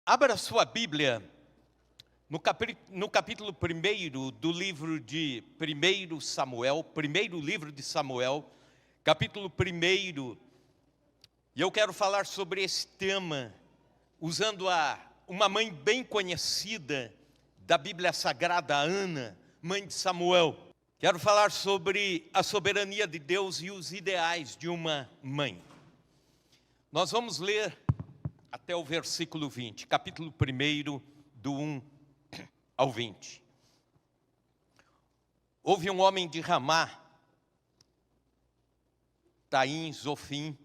Abra sua Bíblia no capítulo 1 do livro de 1 Samuel, primeiro livro de Samuel, capítulo 1, e eu quero falar sobre esse tema, usando uma mãe bem conhecida da Bíblia Sagrada, Ana, mãe de Samuel. Quero falar sobre a soberania de Deus e os ideais de uma mãe. Nós vamos ler até o versículo 20, capítulo 1, do 1 ao 20. Houve um homem de Ramá, Taim, Zofim,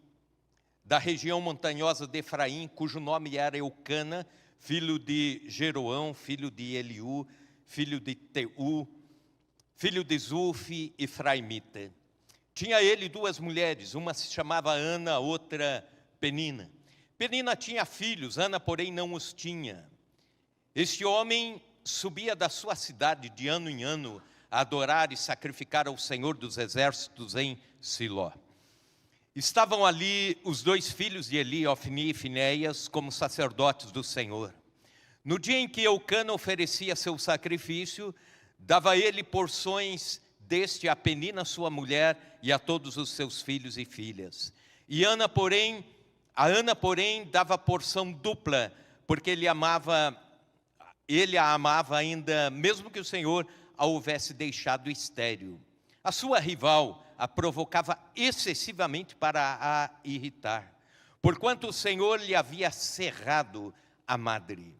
da região montanhosa de Efraim, cujo nome era Eucana, filho de Jeroão, filho de Eliú, filho de Teu, filho de Zuf, Efraimita. Tinha ele duas mulheres, uma se chamava Ana, a outra Penina. Penina tinha filhos, Ana, porém, não os tinha. Este homem subia da sua cidade de ano em ano a adorar e sacrificar ao Senhor dos Exércitos em Siló. Estavam ali os dois filhos de Eli, Ofni e Finéias, como sacerdotes do Senhor. No dia em que Eucana oferecia seu sacrifício, dava ele porções deste a Penina, sua mulher, e a todos os seus filhos e filhas. E a Ana, porém, dava porção dupla, porque ele a amava ainda, mesmo que o Senhor a houvesse deixado estéril. A sua rival a provocava excessivamente para a irritar, porquanto o Senhor lhe havia cerrado a madre.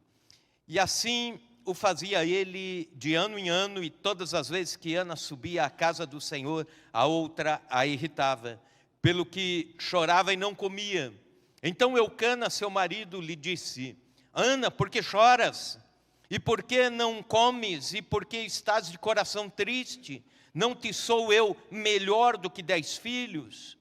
E assim o fazia ele de ano em ano, e todas as vezes que Ana subia à casa do Senhor, a outra a irritava, pelo que chorava e não comia. Então Eucana, seu marido, lhe disse: Ana, por que choras? E por que não comes? E por que estás de coração triste? Não te sou eu melhor do que 10 filhos?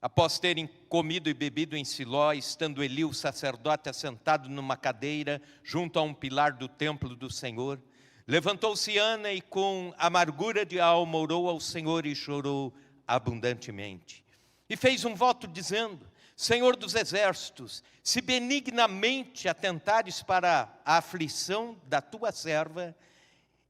Após terem comido e bebido em Siló, estando Eli, o sacerdote, assentado numa cadeira, junto a um pilar do templo do Senhor, levantou-se Ana e com amargura de alma orou ao Senhor e chorou abundantemente. E fez um voto dizendo: Senhor dos exércitos, se benignamente atentares para a aflição da tua serva,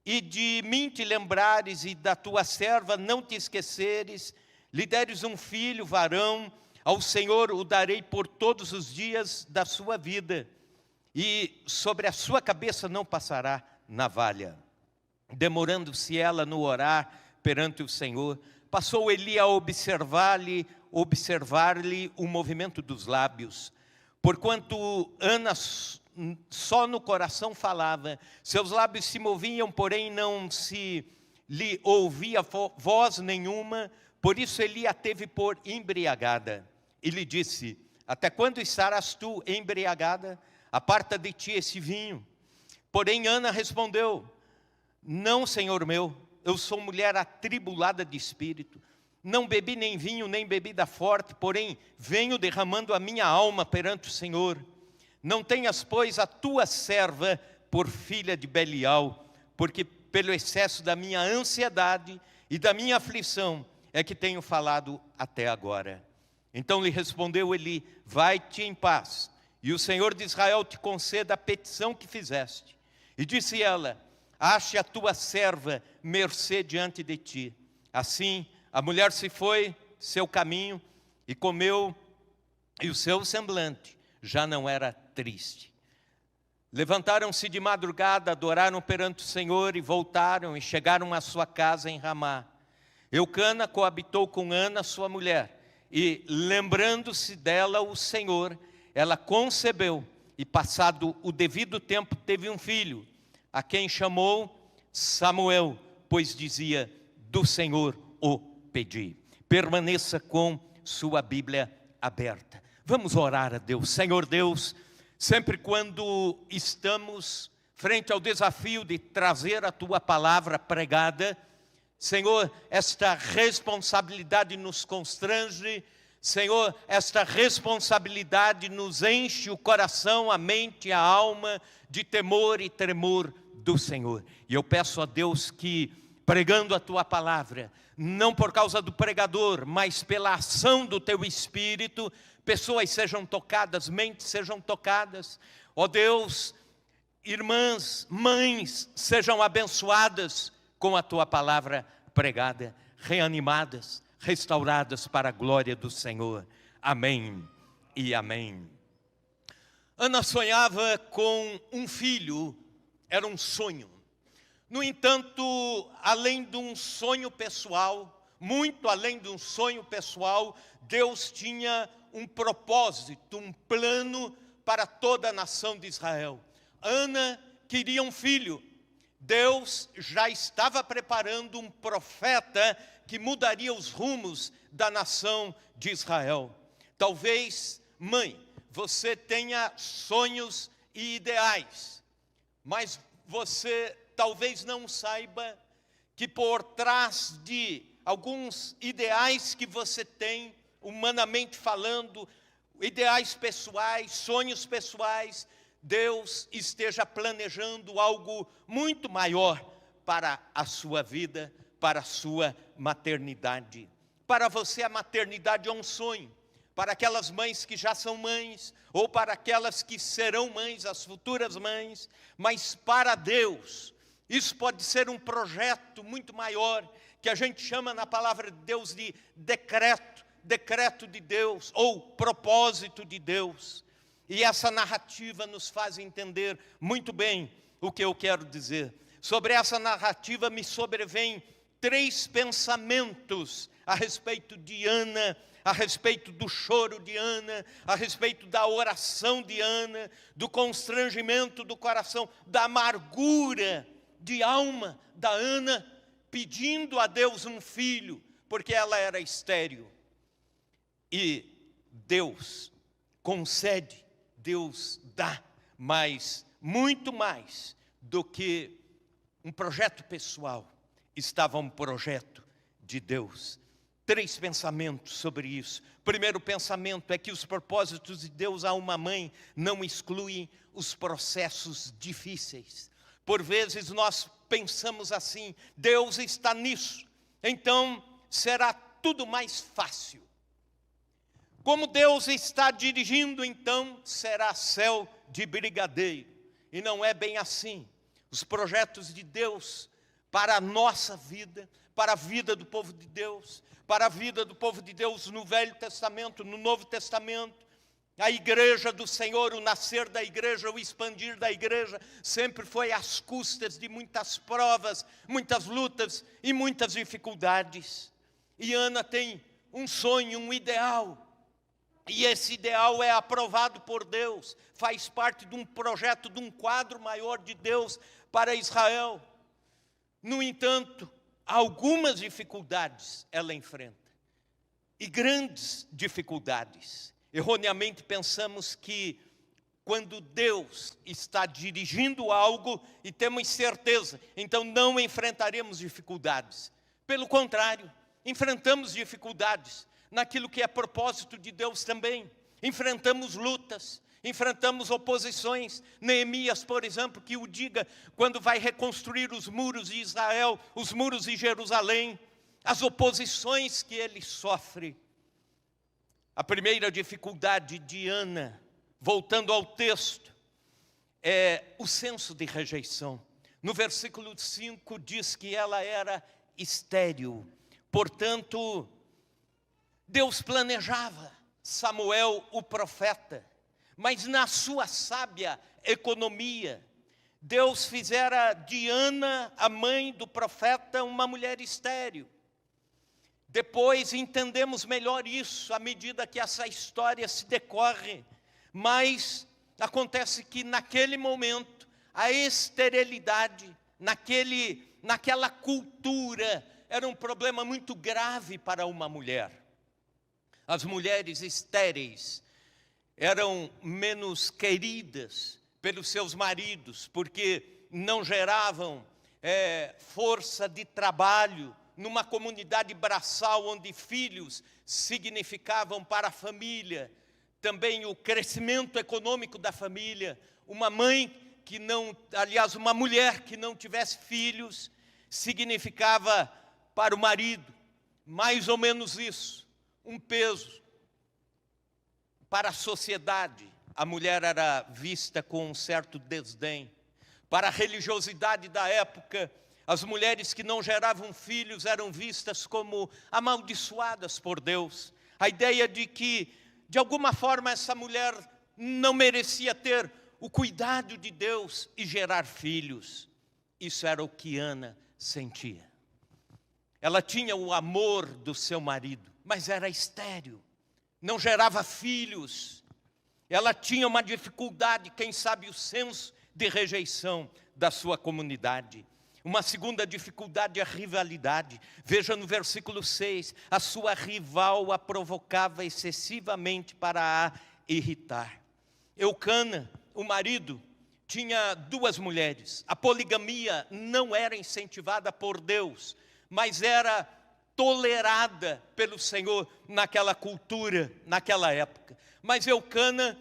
e de mim te lembrares e da tua serva não te esqueceres, lhe deres um filho, varão, ao Senhor o darei por todos os dias da sua vida, e sobre a sua cabeça não passará navalha. Demorando-se ela no orar perante o Senhor, passou Eli a observar-lhe o movimento dos lábios, porquanto Ana só no coração falava, seus lábios se moviam, porém não se lhe ouvia voz nenhuma, por isso Eli a teve por embriagada. E lhe disse: até quando estarás tu embriagada? Aparta de ti esse vinho. Porém Ana respondeu: não, Senhor meu, eu sou mulher atribulada de espírito. Não bebi nem vinho, nem bebida forte, porém venho derramando a minha alma perante o Senhor. Não tenhas, pois, a tua serva por filha de Belial, porque pelo excesso da minha ansiedade e da minha aflição é que tenho falado até agora. Então lhe respondeu Eli: vai-te em paz, e o Senhor de Israel te conceda a petição que fizeste. E disse ela: ache a tua serva mercê diante de ti. Assim a mulher se foi seu caminho e comeu, e o seu semblante já não era triste. Levantaram-se de madrugada, adoraram perante o Senhor e voltaram e chegaram à sua casa em Ramá. Eucana coabitou com Ana, sua mulher, e lembrando-se dela o Senhor, ela concebeu e passado o devido tempo teve um filho, a quem chamou Samuel, pois dizia: do Senhor o pedi. Permaneça com sua Bíblia aberta. Vamos orar a Deus. Senhor Deus, sempre quando estamos frente ao desafio de trazer a tua palavra pregada, Senhor, esta responsabilidade nos constrange. Senhor, esta responsabilidade nos enche o coração, a mente, a alma de temor e tremor do Senhor. E eu peço a Deus que pregando a tua palavra, não por causa do pregador, mas pela ação do teu Espírito, pessoas sejam tocadas, mentes sejam tocadas. Ó Deus, irmãs, mães, sejam abençoadas com a tua palavra pregada, reanimadas, restauradas para a glória do Senhor. Amém e amém. Ana sonhava com um filho, era um sonho. No entanto, além de um sonho pessoal, muito além de um sonho pessoal, Deus tinha um propósito, um plano para toda a nação de Israel. Ana queria um filho. Deus já estava preparando um profeta que mudaria os rumos da nação de Israel. Talvez, mãe, você tenha sonhos e ideais, mas você talvez não saiba que por trás de alguns ideais que você tem, humanamente falando, ideais pessoais, sonhos pessoais, Deus esteja planejando algo muito maior para a sua vida, para a sua maternidade. Para você a maternidade é um sonho. Para aquelas mães que já são mães, ou para aquelas que serão mães, as futuras mães, mas para Deus, isso pode ser um projeto muito maior, que a gente chama na palavra de Deus de decreto de Deus, ou propósito de Deus. E essa narrativa nos faz entender muito bem o que eu quero dizer. Sobre essa narrativa me sobrevêm 3 pensamentos a respeito de Ana, a respeito do choro de Ana, a respeito da oração de Ana, do constrangimento do coração, da amargura de alma da Ana, pedindo a Deus um filho, porque ela era estéril. E Deus concede, Deus dá, mas muito mais do que um projeto pessoal, estava um projeto de Deus. 3 pensamentos sobre isso. Primeiro pensamento é que os propósitos de Deus a uma mãe não excluem os processos difíceis. Por vezes nós pensamos assim, Deus está nisso, então será tudo mais fácil. Como Deus está dirigindo, então será céu de brigadeiro. E não é bem assim. Os projetos de Deus para a nossa vida, para a vida do povo de Deus, para a vida do povo de Deus no Velho Testamento, no Novo Testamento, a igreja do Senhor, o nascer da igreja, o expandir da igreja, sempre foi às custas de muitas provas, muitas lutas e muitas dificuldades. E Ana tem um sonho, um ideal, e esse ideal é aprovado por Deus, faz parte de um projeto, de um quadro maior de Deus para Israel. No entanto, algumas dificuldades ela enfrenta, e grandes dificuldades. Erroneamente pensamos que quando Deus está dirigindo algo e temos certeza, então não enfrentaremos dificuldades. Pelo contrário, enfrentamos dificuldades naquilo que é propósito de Deus também. Enfrentamos lutas, enfrentamos oposições. Neemias, por exemplo, que o diga, quando vai reconstruir os muros de Israel, os muros de Jerusalém, as oposições que ele sofre. A primeira dificuldade de Ana, voltando ao texto, é o senso de rejeição. No versículo 5 diz que ela era estéril. Portanto, Deus planejava Samuel, o profeta, mas na sua sábia economia, Deus fizera de Ana, a mãe do profeta, uma mulher estéril. Depois entendemos melhor isso à medida que essa história se decorre, mas acontece que naquele momento, a esterilidade, naquela cultura, era um problema muito grave para uma mulher. As mulheres estéreis eram menos queridas pelos seus maridos, porque não geravam força de trabalho numa comunidade braçal, onde filhos significavam para a família também o crescimento econômico da família. Uma mulher que não tivesse filhos significava para o marido mais ou menos isso, um peso. Para a sociedade, a mulher era vista com um certo desdém. Para a religiosidade da época, as mulheres que não geravam filhos eram vistas como amaldiçoadas por Deus. A ideia de que, de alguma forma, essa mulher não merecia ter o cuidado de Deus e gerar filhos. Isso era o que Ana sentia. Ela tinha o amor do seu marido, mas era estéril, não gerava filhos. Ela tinha uma dificuldade, quem sabe o senso de rejeição da sua comunidade. Uma segunda dificuldade é a rivalidade. Veja no versículo 6, a sua rival a provocava excessivamente para a irritar. Eucana, o marido, tinha 2 mulheres. A poligamia não era incentivada por Deus, mas era tolerada pelo Senhor naquela cultura, naquela época. Mas Eucana,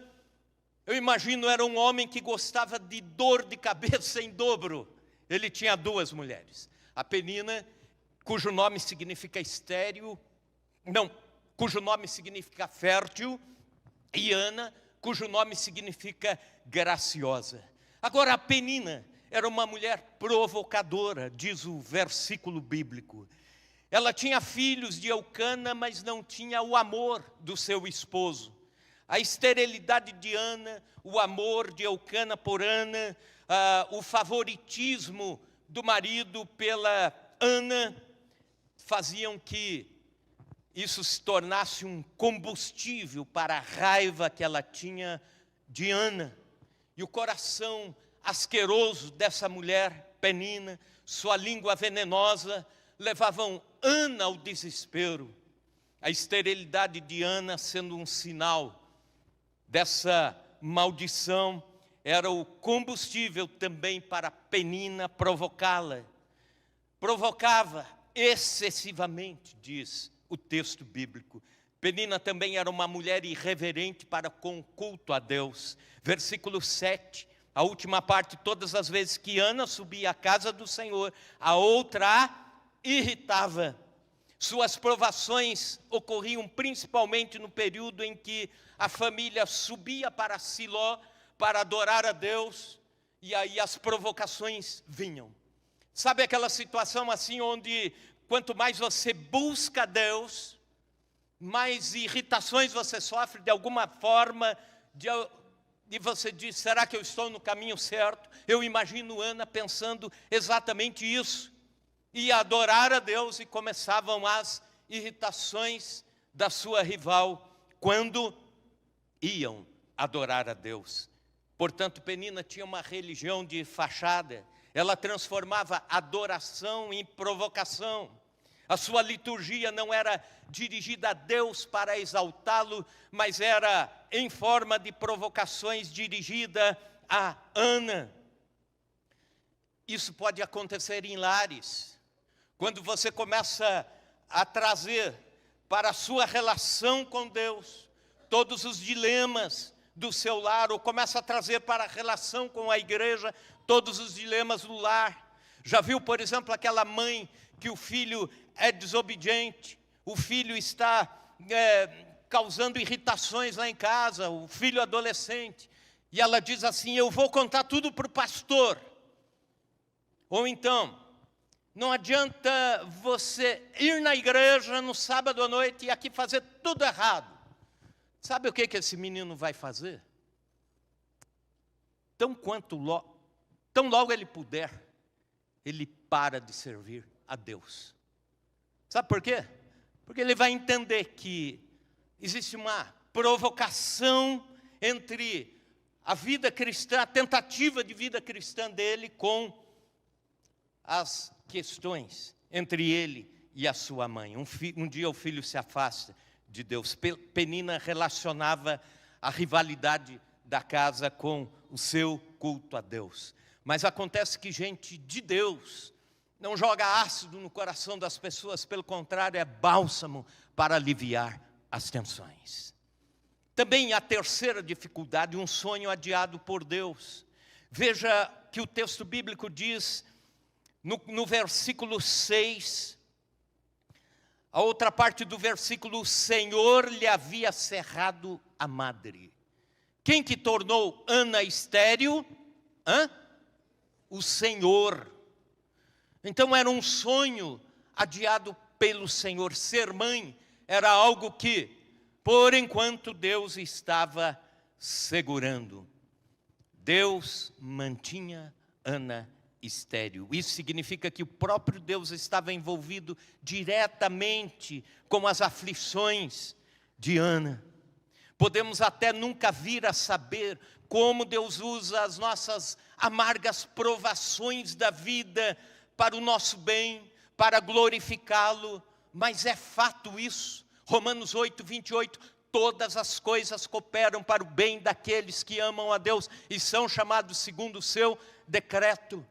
eu imagino, era um homem que gostava de dor de cabeça em dobro. Ele tinha 2 mulheres. A Penina, cujo nome significa estéril, cujo nome significa fértil, e Ana, cujo nome significa graciosa. Agora, a Penina era uma mulher provocadora, diz o versículo bíblico. Ela tinha filhos de Eucana, mas não tinha o amor do seu esposo. A esterilidade de Ana, o amor de Eucana por Ana, o favoritismo do marido pela Ana, faziam que isso se tornasse um combustível para a raiva que ela tinha de Ana. E o coração asqueroso dessa mulher, Penina, sua língua venenosa, levavam Ana ao desespero. A esterilidade de Ana sendo um sinal dessa maldição, era o combustível também para Penina provocá-la. Provocava excessivamente, diz o texto bíblico. Penina também era uma mulher irreverente para com o culto a Deus. Versículo 7, a última parte: todas as vezes que Ana subia à casa do Senhor, a outra a irritava. Suas provações ocorriam principalmente no período em que a família subia para Siló para adorar a Deus, e aí as provocações vinham. Sabe aquela situação assim onde quanto mais você busca Deus, mais irritações você sofre de alguma forma, e você diz: será que eu estou no caminho certo? Eu imagino Ana pensando exatamente isso. Ia adorar a Deus e começavam as irritações da sua rival quando iam adorar a Deus. Portanto, Penina tinha uma religião de fachada. Ela transformava adoração em provocação. A sua liturgia não era dirigida a Deus para exaltá-lo, mas era em forma de provocações dirigida a Ana. Isso pode acontecer em lares. Quando você começa a trazer para a sua relação com Deus todos os dilemas do seu lar, ou começa a trazer para a relação com a igreja todos os dilemas do lar. Já viu, por exemplo, aquela mãe que o filho é desobediente, o filho está causando irritações lá em casa, o filho adolescente, e ela diz assim: eu vou contar tudo para o pastor. Ou então, não adianta você ir na igreja no sábado à noite e aqui fazer tudo errado. Sabe o que esse menino vai fazer? Tão logo ele puder, ele para de servir a Deus. Sabe por quê? Porque ele vai entender que existe uma provocação entre a vida cristã, a tentativa de vida cristã dele com as questões entre ele e a sua mãe. Um dia o filho se afasta de Deus. Penina relacionava a rivalidade da casa com o seu culto a Deus. Mas acontece que gente de Deus não joga ácido no coração das pessoas, pelo contrário, é bálsamo para aliviar as tensões. Também a terceira dificuldade, um sonho adiado por Deus. Veja que o texto bíblico diz: No versículo 6, a outra parte do versículo, o Senhor lhe havia cerrado a madre. Quem que tornou Ana estéril? O Senhor. Então era um sonho adiado pelo Senhor. Ser mãe era algo que, por enquanto, Deus estava segurando. Deus mantinha Ana estéril. Isso significa que o próprio Deus estava envolvido diretamente com as aflições de Ana. Podemos até nunca vir a saber como Deus usa as nossas amargas provações da vida para o nosso bem, para glorificá-lo, mas é fato isso. Romanos 8, 28, todas as coisas cooperam para o bem daqueles que amam a Deus e são chamados segundo o seu decreto.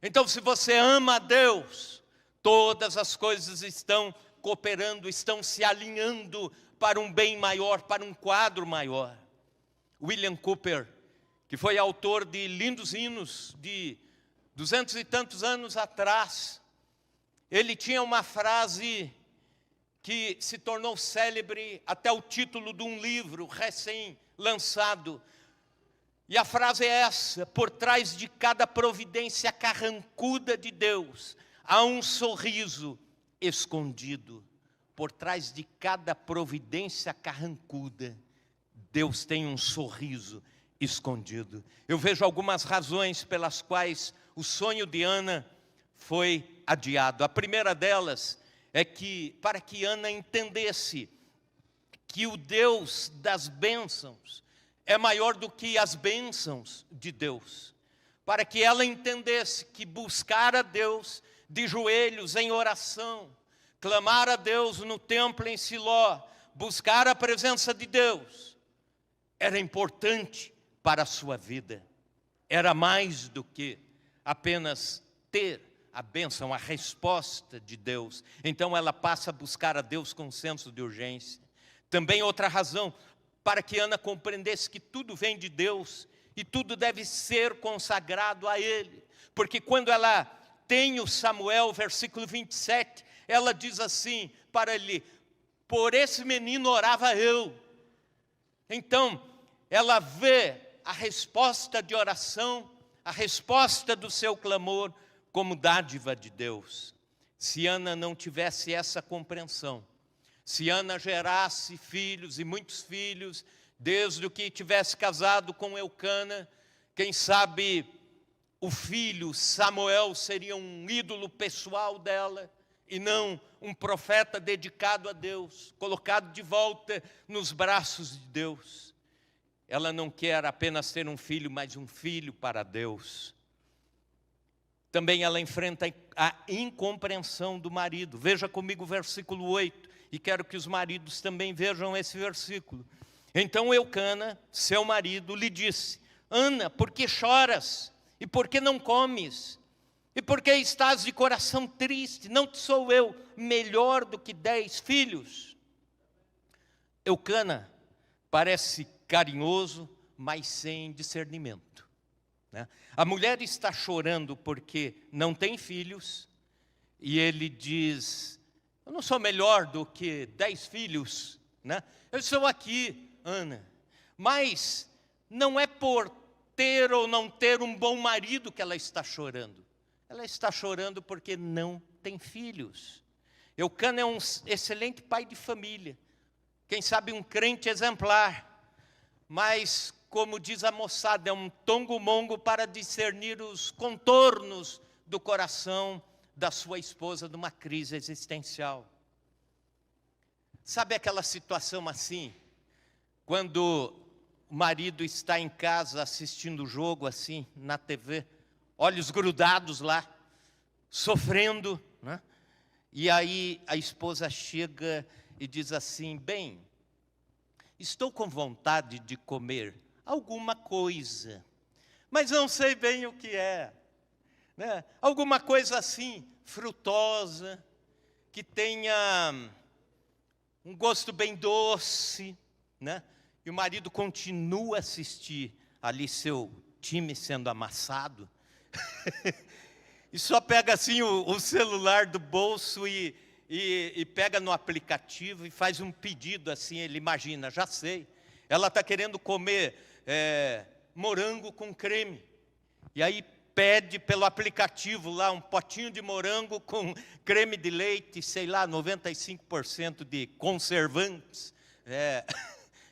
Então, se você ama a Deus, todas as coisas estão cooperando, estão se alinhando para um bem maior, para um quadro maior. William Cowper, que foi autor de lindos hinos de 200 e tantos anos atrás, ele tinha uma frase que se tornou célebre até o título de um livro recém-lançado. E a frase é essa: por trás de cada providência carrancuda de Deus, há um sorriso escondido. Por trás de cada providência carrancuda, Deus tem um sorriso escondido. Eu vejo algumas razões pelas quais o sonho de Ana foi adiado. A primeira delas é que, para que Ana entendesse que o Deus das bênçãos é maior do que as bênçãos de Deus. Para que ela entendesse que buscar a Deus de joelhos em oração, clamar a Deus no templo em Siló, buscar a presença de Deus, era importante para a sua vida. Era mais do que apenas ter a bênção, a resposta de Deus. Então ela passa a buscar a Deus com senso de urgência. Também outra razão, para que Ana compreendesse que tudo vem de Deus e tudo deve ser consagrado a Ele. Porque quando ela tem o Samuel, versículo 27, ela diz assim para ele: por esse menino orava eu. Então, ela vê a resposta de oração, a resposta do seu clamor como dádiva de Deus. Se Ana não tivesse essa compreensão, se Ana gerasse filhos e muitos filhos, desde o que tivesse casado com Eucana, quem sabe o filho Samuel seria um ídolo pessoal dela, e não um profeta dedicado a Deus, colocado de volta nos braços de Deus. Ela não quer apenas ter um filho, mas um filho para Deus. Também ela enfrenta a incompreensão do marido. Veja comigo o versículo 8, e quero que os maridos também vejam esse versículo. Então Eucana, seu marido, lhe disse: Ana, por que choras? E por que não comes? E por que estás de coração triste? Não te sou eu melhor do que 10 filhos? Eucana parece carinhoso, mas sem discernimento, né? A mulher está chorando porque não tem filhos, e ele diz: eu não sou melhor do que 10 filhos, né? Eu estou aqui, Ana, mas não é por ter ou não ter um bom marido que ela está chorando. Ela está chorando porque não tem filhos. Eucana é um excelente pai de família, quem sabe um crente exemplar, mas, como diz a moçada, é um tongo-mongo para discernir os contornos do coração da sua esposa numa crise existencial. Sabe aquela situação assim, quando o marido está em casa assistindo o jogo assim, na TV, olhos grudados lá, sofrendo, né? E aí a esposa chega e diz assim: bem, estou com vontade de comer alguma coisa, mas não sei bem o que é, né? Alguma coisa assim, frutosa, que tenha um gosto bem doce, né? E o marido continua a assistir ali seu time sendo amassado. e só pega assim o celular do bolso e pega no aplicativo e faz um pedido assim, ele imagina, já sei, ela está querendo comer morango com creme, e aí pede pelo aplicativo lá um potinho de morango com creme de leite, sei lá, 95% de conservantes,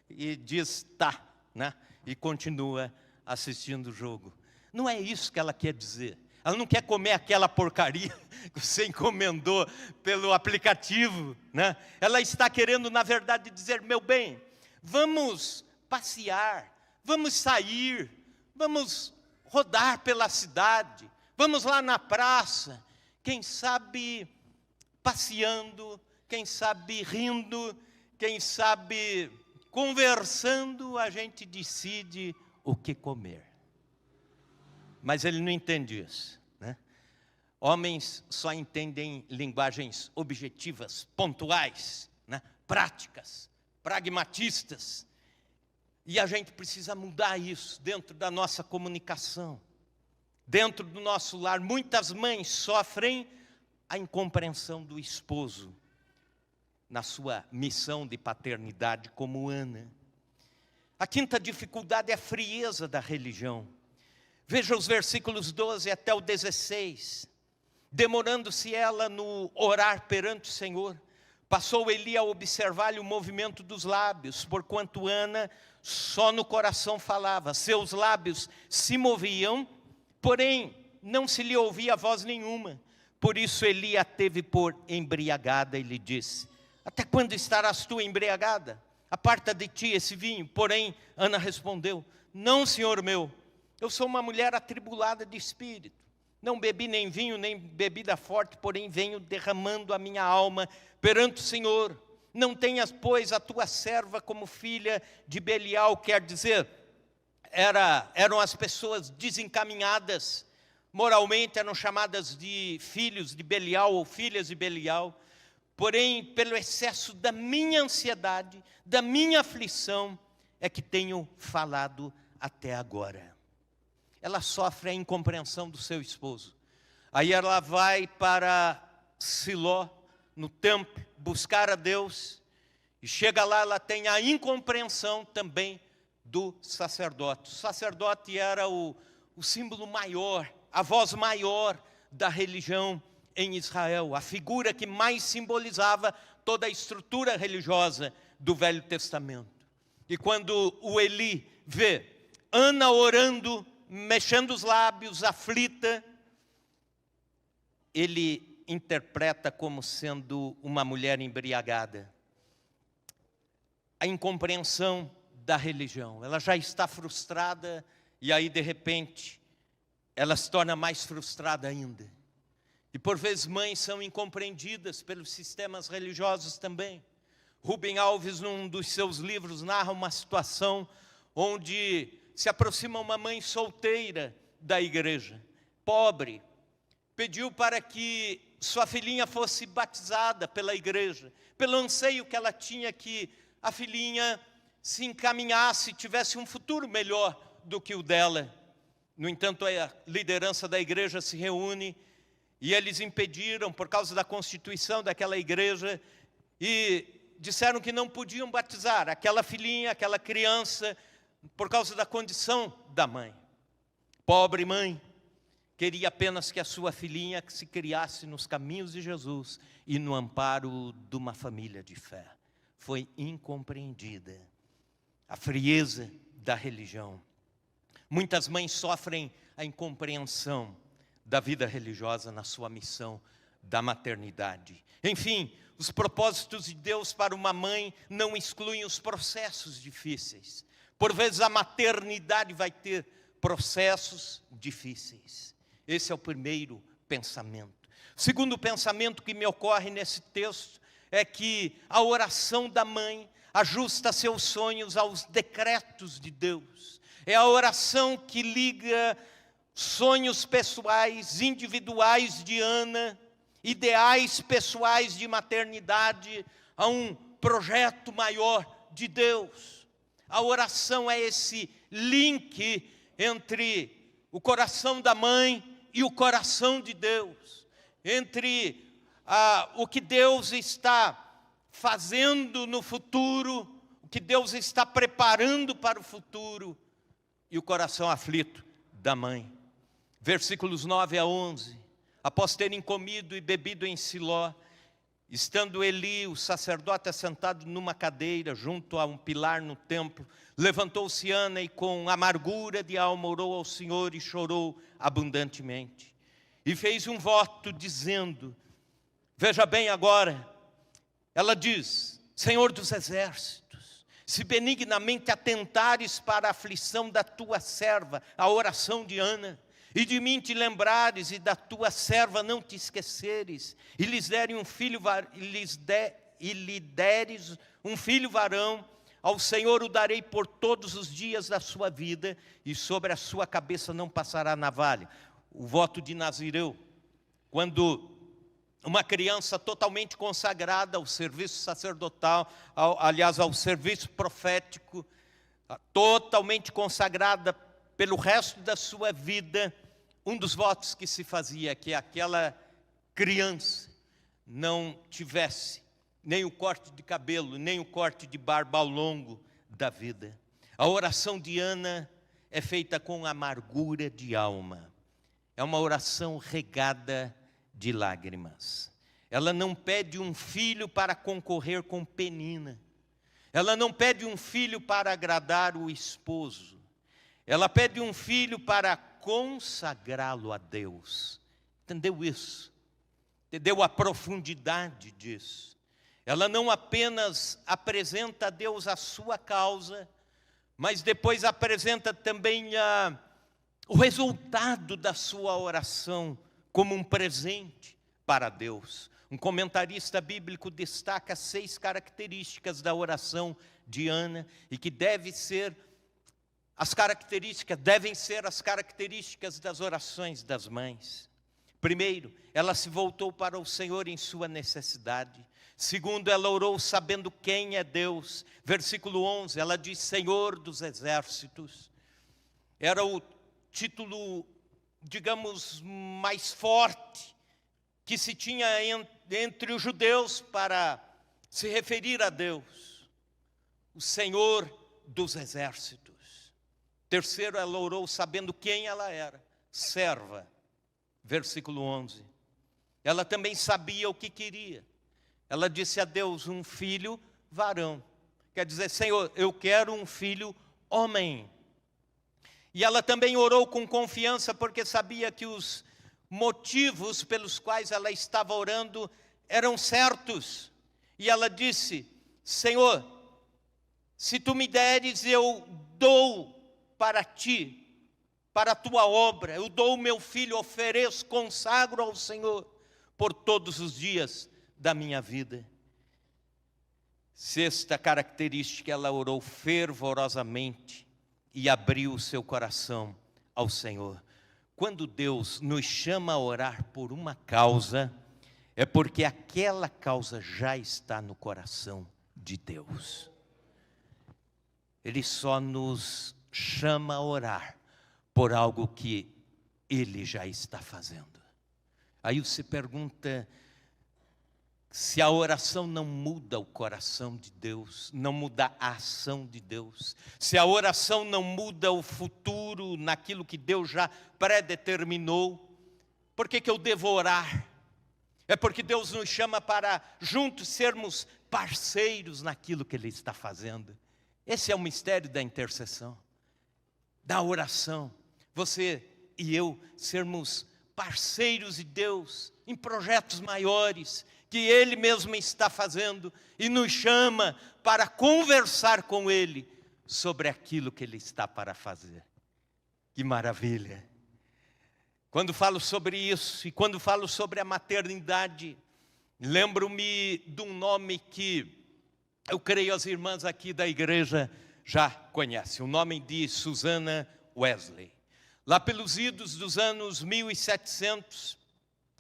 e diz tá, né? E continua assistindo o jogo. Não é isso que ela quer dizer. Ela não quer comer aquela porcaria que você encomendou pelo aplicativo, né? Ela está querendo, na verdade, dizer, meu bem, vamos passear, vamos sair, vamos rodar pela cidade, vamos lá na praça, quem sabe passeando, quem sabe rindo, quem sabe conversando, a gente decide o que comer. Mas ele não entende isso, né? Homens só entendem linguagens objetivas, pontuais, né? Práticas, pragmatistas. E a gente precisa mudar isso dentro da nossa comunicação, dentro do nosso lar. Muitas mães sofrem a incompreensão do esposo na sua missão de paternidade, como Ana. A quinta dificuldade é a frieza da religião. Veja os versículos 12 até o 16. Demorando-se ela no orar perante o Senhor, passou Eli a observar-lhe o movimento dos lábios, porquanto Ana só no coração falava. Seus lábios se moviam, porém não se lhe ouvia voz nenhuma. Por isso Eli a teve por embriagada e lhe disse, até quando estarás tu embriagada? Aparta de ti esse vinho. Porém Ana respondeu, não, senhor meu, eu sou uma mulher atribulada de espírito. Não bebi nem vinho, nem bebida forte, porém venho derramando a minha alma perante o Senhor. Não tenhas, pois, a tua serva como filha de Belial, quer dizer, eram as pessoas desencaminhadas, moralmente eram chamadas de filhos de Belial ou filhas de Belial. Porém, pelo excesso da minha ansiedade, da minha aflição, é que tenho falado até agora. Ela sofre a incompreensão do seu esposo. Aí ela vai para Siló, no templo, buscar a Deus. E chega lá, ela tem a incompreensão também do sacerdote. O sacerdote era o símbolo maior, a voz maior da religião em Israel. A figura que mais simbolizava toda a estrutura religiosa do Velho Testamento. E quando o Eli vê Ana orando, mexendo os lábios, aflita, ele interpreta como sendo uma mulher embriagada. A incompreensão da religião, ela já está frustrada e aí de repente ela se torna mais frustrada ainda. E por vezes mães são incompreendidas pelos sistemas religiosos também. Rubem Alves, num dos seus livros, narra uma situação onde se aproxima uma mãe solteira da igreja, pobre, pediu para que sua filhinha fosse batizada pela igreja, pelo anseio que ela tinha que a filhinha se encaminhasse, tivesse um futuro melhor do que o dela. No entanto, a liderança da igreja se reúne e eles impediram, por causa da constituição daquela igreja, e disseram que não podiam batizar aquela filhinha, aquela criança, por causa da condição da mãe. Pobre mãe, queria apenas que a sua filhinha se criasse nos caminhos de Jesus e no amparo de uma família de fé. Foi incompreendida. A frieza da religião. Muitas mães sofrem a incompreensão da vida religiosa na sua missão da maternidade. Enfim, os propósitos de Deus para uma mãe não excluem os processos difíceis. Por vezes a maternidade vai ter processos difíceis. Esse é o primeiro pensamento. O segundo pensamento que me ocorre nesse texto é que a oração da mãe ajusta seus sonhos aos decretos de Deus. É a oração que liga sonhos pessoais, individuais de Ana, ideais pessoais de maternidade, a um projeto maior de Deus. A oração é esse link entre o coração da mãe e o coração de Deus, entre o que Deus está fazendo no futuro, o que Deus está preparando para o futuro, e o coração aflito da mãe. Versículos 9 a 11. Após terem comido e bebido em Siló, estando Eli, o sacerdote, assentado numa cadeira junto a um pilar no templo, levantou-se Ana e com amargura de alma orou ao Senhor e chorou abundantemente. E fez um voto dizendo, veja bem agora, ela diz, Senhor dos exércitos, se benignamente atentares para a aflição da tua serva, a oração de Ana, e de mim te lembrares, e da tua serva não te esqueceres, e lhe deres um filho varão, ao Senhor o darei por todos os dias da sua vida, e sobre a sua cabeça não passará navalha. O voto de Nazireu, quando uma criança totalmente consagrada ao serviço sacerdotal, ao serviço profético, totalmente consagrada pelo resto da sua vida, um dos votos que se fazia é que aquela criança não tivesse nem o corte de cabelo, nem o corte de barba ao longo da vida. A oração de Ana é feita com amargura de alma. É uma oração regada de lágrimas. Ela não pede um filho para concorrer com Penina. Ela não pede um filho para agradar o esposo. Ela pede um filho para consagrá-lo a Deus. Entendeu isso? Entendeu a profundidade disso? Ela não apenas apresenta a Deus a sua causa, mas depois apresenta também o resultado da sua oração como um presente para Deus. Um comentarista bíblico destaca 6 características da oração de Ana e que devem ser as características das orações das mães. Primeiro, ela se voltou para o Senhor em sua necessidade. Segundo, ela orou sabendo quem é Deus. Versículo 11, ela diz, Senhor dos exércitos. Era o título, digamos, mais forte que se tinha entre os judeus para se referir a Deus. O Senhor dos exércitos. Terceiro, ela orou sabendo quem ela era, serva. Versículo 11. Ela também sabia o que queria. Ela disse a Deus, um filho varão. Quer dizer, Senhor, eu quero um filho homem. E ela também orou com confiança, porque sabia que os motivos pelos quais ela estava orando eram certos. E ela disse, Senhor, se tu me deres, eu dou para ti, para a tua obra, eu dou o meu filho, ofereço, consagro ao Senhor por todos os dias da minha vida. Sexta característica, ela orou fervorosamente e abriu o seu coração ao Senhor. Quando Deus nos chama a orar por uma causa, é porque aquela causa já está no coração de Deus. Ele só nos chama a orar por algo que Ele já está fazendo. Aí você pergunta, se a oração não muda o coração de Deus, não muda a ação de Deus, se a oração não muda o futuro naquilo que Deus já predeterminou, por que eu devo orar? É porque Deus nos chama para juntos sermos parceiros naquilo que Ele está fazendo. Esse é o mistério da intercessão, da oração. Você e eu sermos parceiros de Deus em projetos maiores que Ele mesmo está fazendo e nos chama para conversar com Ele sobre aquilo que Ele está para fazer. Que maravilha! Quando falo sobre isso e quando falo sobre a maternidade, lembro-me de um nome que eu creio as irmãs aqui da igreja já conhecem, o nome de Susana Wesley. Lá pelos idos dos anos 1700,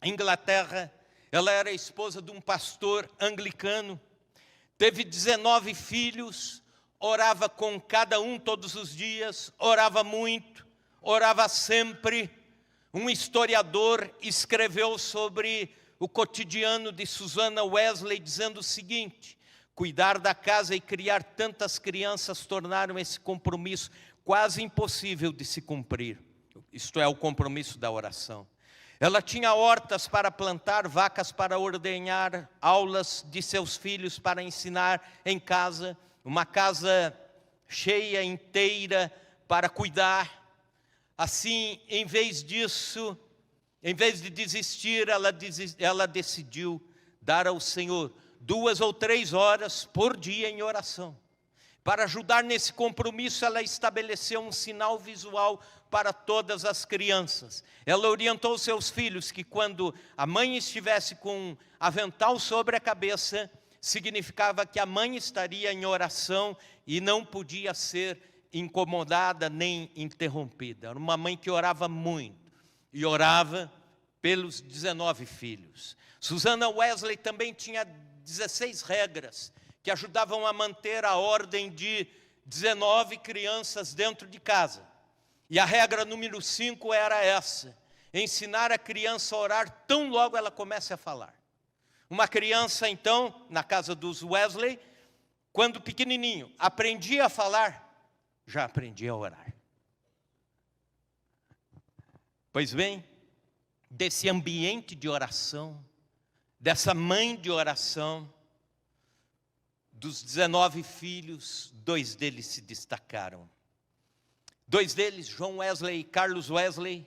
em Inglaterra, ela era esposa de um pastor anglicano, teve 19 filhos, orava com cada um todos os dias, orava muito, orava sempre, um historiador escreveu sobre o cotidiano de Susannah Wesley, dizendo o seguinte: cuidar da casa e criar tantas crianças tornaram esse compromisso quase impossível de se cumprir. Isto é, o compromisso da oração. Ela tinha hortas para plantar, vacas para ordenhar, aulas de seus filhos para ensinar em casa, uma casa cheia, inteira, para cuidar. Assim, em vez disso, em vez de desistir, ela decidiu dar ao Senhor 2 ou 3 horas por dia em oração. Para ajudar nesse compromisso, ela estabeleceu um sinal visual para todas as crianças. Ela orientou seus filhos que quando a mãe estivesse com um avental sobre a cabeça, significava que a mãe estaria em oração e não podia ser incomodada nem interrompida. Era uma mãe que orava muito e orava pelos 19 filhos. Susannah Wesley também tinha 16 regras que ajudavam a manter a ordem de 19 crianças dentro de casa. E a regra número 5 era essa: ensinar a criança a orar tão logo ela comece a falar. Uma criança, então, na casa dos Wesley, quando pequenininho, aprendia a falar, já aprendia a orar. Pois bem, desse ambiente de oração, dessa mãe de oração, dos 19 filhos, 2 deles se destacaram. 2 deles, John Wesley e Carlos Wesley,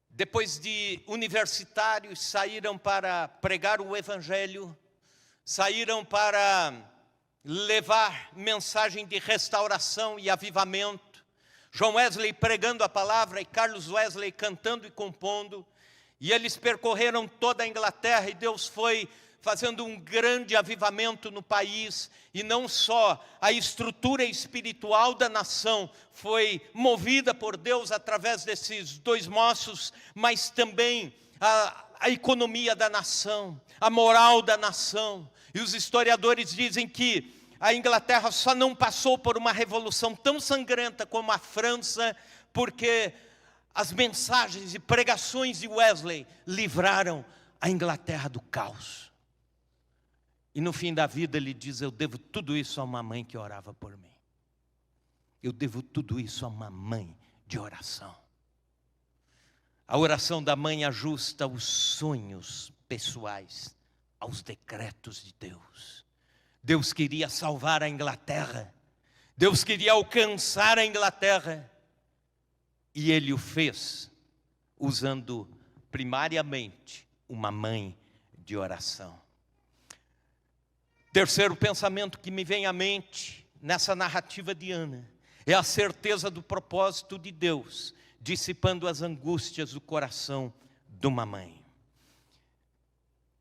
depois de universitários, saíram para pregar o Evangelho, saíram para levar mensagem de restauração e avivamento. John Wesley pregando a palavra e Carlos Wesley cantando e compondo. E eles percorreram toda a Inglaterra e Deus foi fazendo um grande avivamento no país. E não só a estrutura espiritual da nação foi movida por Deus através desses 2 moços, mas também a economia da nação, a moral da nação. E os historiadores dizem que a Inglaterra só não passou por uma revolução tão sangrenta como a França, porque as mensagens e pregações de Wesley livraram a Inglaterra do caos. E no fim da vida ele diz: eu devo tudo isso a uma mãe que orava por mim. Eu devo tudo isso a uma mãe de oração. A oração da mãe ajusta os sonhos pessoais aos decretos de Deus. Deus queria salvar a Inglaterra. Deus queria alcançar a Inglaterra. E Ele o fez usando primariamente uma mãe de oração. Terceiro pensamento que me vem à mente nessa narrativa de Ana é a certeza do propósito de Deus, dissipando as angústias do coração de uma mãe.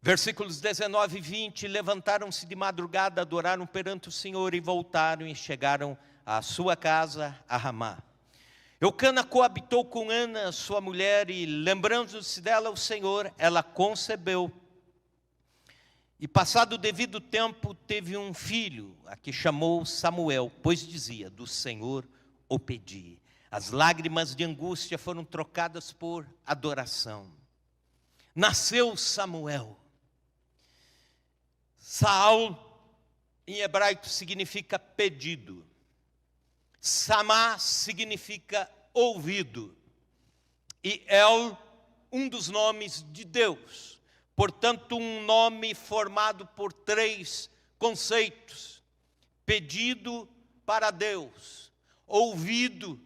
Versículos 19 e 20, levantaram-se de madrugada, adoraram perante o Senhor e voltaram e chegaram à sua casa, a Ramá. Eucana coabitou com Ana, sua mulher, e lembrando-se dela o Senhor, ela concebeu. E passado o devido tempo, teve um filho, a que chamou Samuel, pois dizia: do Senhor o pedi. As lágrimas de angústia foram trocadas por adoração. Nasceu Samuel. Saul, em hebraico, significa pedido. Samá significa ouvido. E El, um dos nomes de Deus. Portanto, um nome formado por 3 conceitos: pedido para Deus, ouvido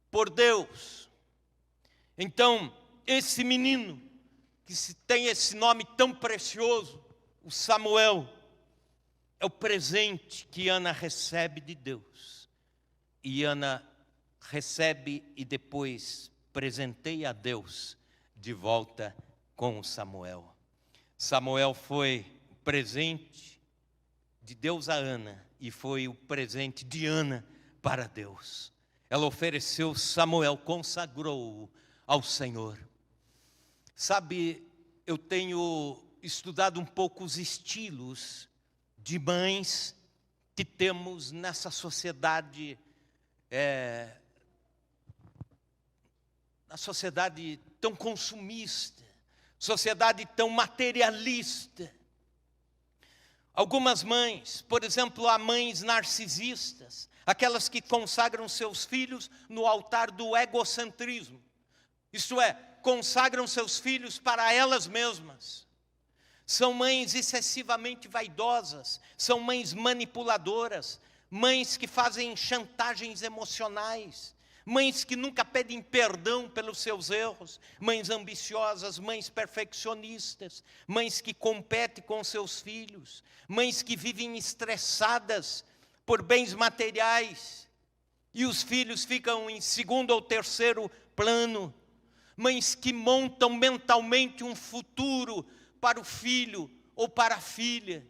por Deus. Então, esse menino, que tem esse nome tão precioso, o Samuel, é o presente que Ana recebe de Deus. E Ana recebe e depois presenteia a Deus de volta com o Samuel. Samuel foi o presente de Deus a Ana e foi o presente de Ana para Deus. Ela ofereceu Samuel, consagrou-o ao Senhor. Sabe, eu tenho estudado um pouco os estilos de mães que temos nessa sociedade na sociedade tão consumista, sociedade tão materialista. Algumas mães, por exemplo, há mães narcisistas, aquelas que consagram seus filhos no altar do egocentrismo. Isto é, consagram seus filhos para elas mesmas. São mães excessivamente vaidosas, são mães manipuladoras, mães que fazem chantagens emocionais, mães que nunca pedem perdão pelos seus erros, mães ambiciosas, mães perfeccionistas, mães que competem com seus filhos, mães que vivem estressadas por bens materiais e os filhos ficam em segundo ou terceiro plano, mães que montam mentalmente um futuro para o filho ou para a filha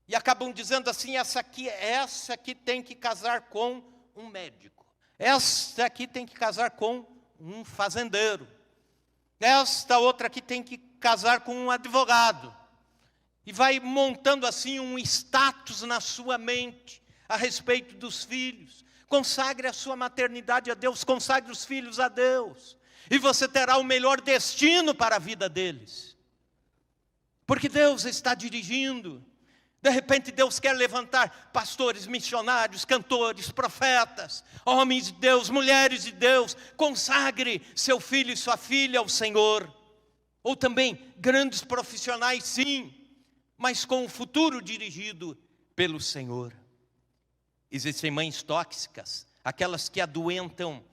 e acabam dizendo assim: essa aqui tem que casar com um médico. Esta aqui tem que casar com um fazendeiro. Esta outra aqui tem que casar com um advogado. E vai montando assim um status na sua mente a respeito dos filhos. Consagre a sua maternidade a Deus, consagre os filhos a Deus. E você terá o melhor destino para a vida deles. Porque Deus está dirigindo. De repente Deus quer levantar pastores, missionários, cantores, profetas, homens de Deus, mulheres de Deus. Consagre seu filho e sua filha ao Senhor. Ou também grandes profissionais, sim, mas com o futuro dirigido pelo Senhor. Existem mães tóxicas, aquelas que adoentam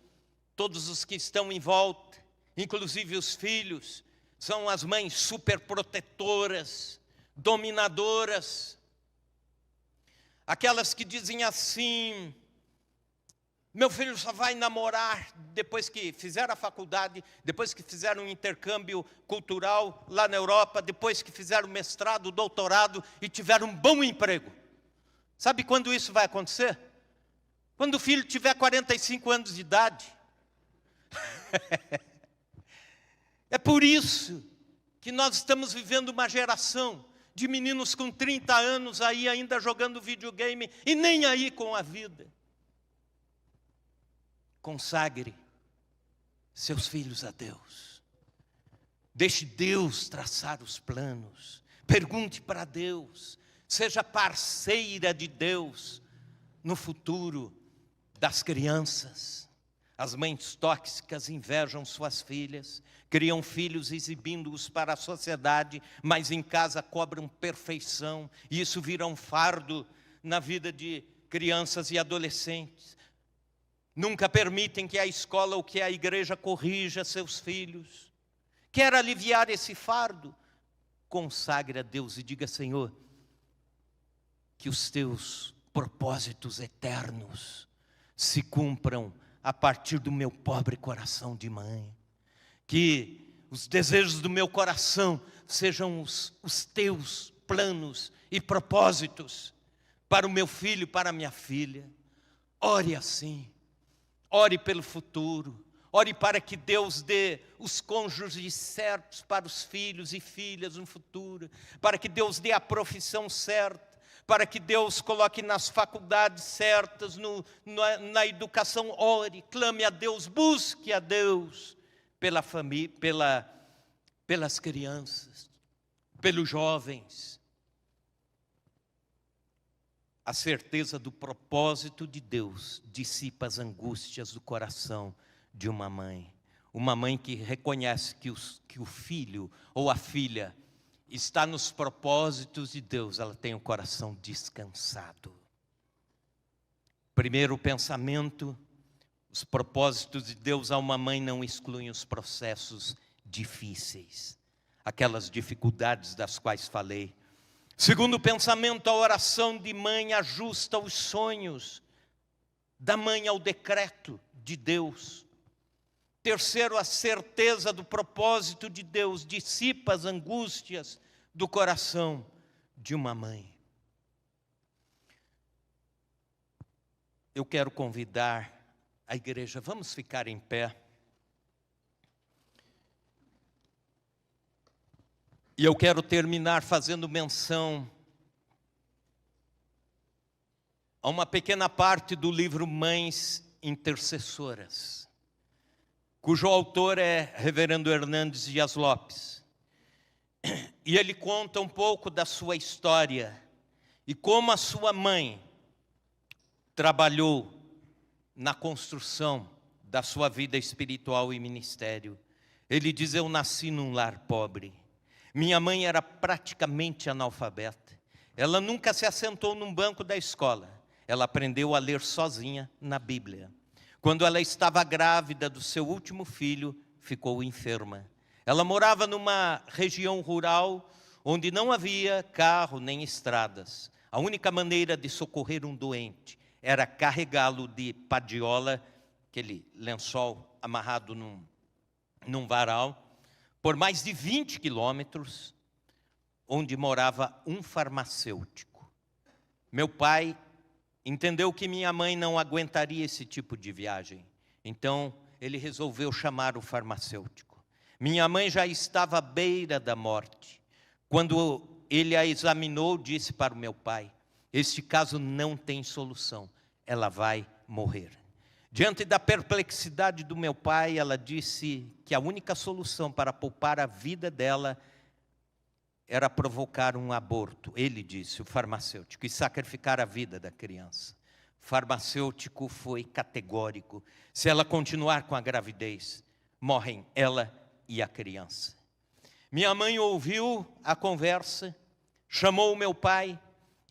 todos os que estão em volta, inclusive os filhos. São as mães superprotetoras, dominadoras, aquelas que dizem assim: meu filho só vai namorar depois que fizer a faculdade, depois que fizer um intercâmbio cultural lá na Europa, depois que fizer o mestrado, o doutorado e tiver um bom emprego. Sabe quando isso vai acontecer? Quando o filho tiver 45 anos de idade. É por isso que nós estamos vivendo uma geração de meninos com 30 anos aí ainda jogando videogame e nem aí com a vida. Consagre seus filhos a Deus. Deixe Deus traçar os planos. Pergunte para Deus. Seja parceira de Deus no futuro das crianças. As mães tóxicas invejam suas filhas, criam filhos exibindo-os para a sociedade, mas em casa cobram perfeição, e isso vira um fardo na vida de crianças e adolescentes. Nunca permitem que a escola ou que a igreja corrija seus filhos. Quer aliviar esse fardo? Consagre a Deus e diga: Senhor, que os teus propósitos eternos se cumpram a partir do meu pobre coração de mãe. Que os desejos do meu coração sejam os teus planos e propósitos para o meu filho, para a minha filha. Ore assim, ore pelo futuro, ore para que Deus dê os cônjuges certos para os filhos e filhas no futuro, para que Deus dê a profissão certa, para que Deus coloque nas faculdades certas, na educação. Ore, clame a Deus, busque a Deus pela família, pelas crianças, pelos jovens. A certeza do propósito de Deus dissipa as angústias do coração de uma mãe. Uma mãe que reconhece que o filho ou a filha está nos propósitos de Deus, ela tem o coração descansado. Primeiro pensamento: os propósitos de Deus a uma mãe não excluem os processos difíceis, aquelas dificuldades das quais falei. Segundo pensamento: a oração de mãe ajusta os sonhos da mãe ao decreto de Deus. Terceiro, a certeza do propósito de Deus dissipa as angústias do coração de uma mãe. Eu quero convidar a igreja, vamos ficar em pé. E eu quero terminar fazendo menção a uma pequena parte do livro Mães Intercessoras. cujo autor é Reverendo Hernandes Dias Lopes. E ele conta um pouco da sua história e como a sua mãe trabalhou na construção da sua vida espiritual e ministério. Ele diz: eu nasci num lar pobre. Minha mãe era praticamente analfabeta. Ela nunca se assentou num banco da escola. Ela aprendeu a ler sozinha na Bíblia. Quando ela estava grávida do seu último filho, ficou enferma. Ela morava numa região rural onde não havia carro nem estradas. A única maneira de socorrer um doente era carregá-lo de padiola, aquele lençol amarrado num varal, por mais de 20 quilômetros, onde morava um farmacêutico. Meu pai entendeu que minha mãe não aguentaria esse tipo de viagem. Então, ele resolveu chamar o farmacêutico. Minha mãe já estava à beira da morte. Quando ele a examinou, disse para o meu pai: este caso não tem solução, ela vai morrer. Diante da perplexidade do meu pai, ela disse que a única solução para poupar a vida dela era provocar um aborto. Ele disse, o farmacêutico, e sacrificar a vida da criança. O farmacêutico foi categórico: se ela continuar com a gravidez, morrem ela e a criança. Minha mãe ouviu a conversa, chamou o meu pai,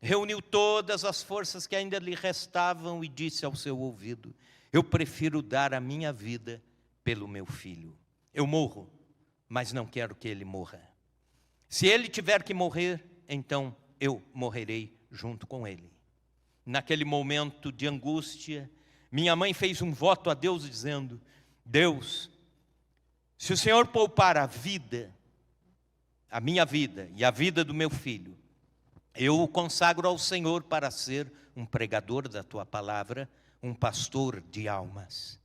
reuniu todas as forças que ainda lhe restavam e disse ao seu ouvido: eu prefiro dar a minha vida pelo meu filho. Eu morro, mas não quero que ele morra. Se ele tiver que morrer, então eu morrerei junto com ele. Naquele momento de angústia, minha mãe fez um voto a Deus dizendo: Deus, se o Senhor poupar a minha vida e a vida do meu filho, eu o consagro ao Senhor para ser um pregador da tua palavra, um pastor de almas.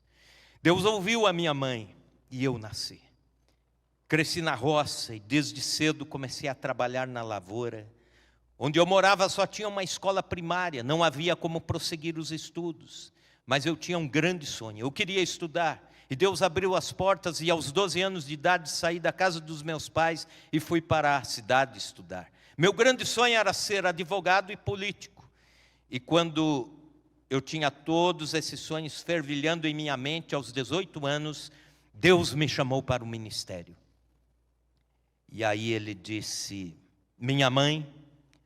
Deus ouviu a minha mãe e eu nasci. Cresci na roça e desde cedo comecei a trabalhar na lavoura. Onde eu morava só tinha uma escola primária, não havia como prosseguir os estudos. Mas eu tinha um grande sonho, eu queria estudar. E Deus abriu as portas e aos 12 anos de idade saí da casa dos meus pais e fui para a cidade estudar. Meu grande sonho era ser advogado e político. E quando eu tinha todos esses sonhos fervilhando em minha mente, aos 18 anos, Deus me chamou para o ministério. E aí ele disse: minha mãe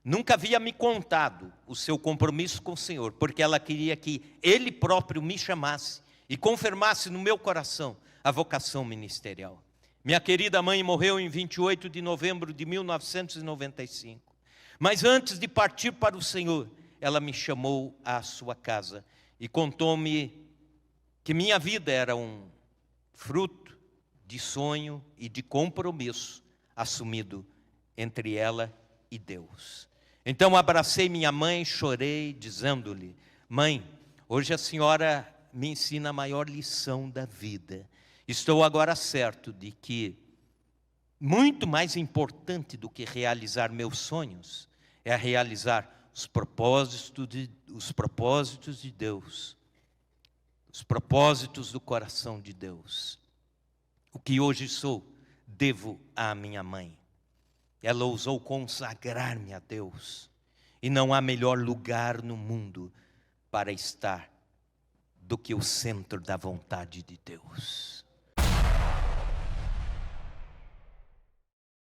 nunca havia me contado o seu compromisso com o Senhor, porque ela queria que Ele próprio me chamasse e confirmasse no meu coração a vocação ministerial. Minha querida mãe morreu em 28 de novembro de 1995. Mas antes de partir para o Senhor, ela me chamou à sua casa e contou-me que minha vida era um fruto de sonho e de compromisso assumido entre ela e Deus. Então abracei minha mãe e chorei, dizendo-lhe: mãe, hoje a senhora me ensina a maior lição da vida. Estou agora certo de que muito mais importante do que realizar meus sonhos é realizar os propósitos de Deus, os propósitos do coração de Deus. O que hoje sou, devo à minha mãe. Ela ousou consagrar-me a Deus. E não há melhor lugar no mundo para estar do que o centro da vontade de Deus.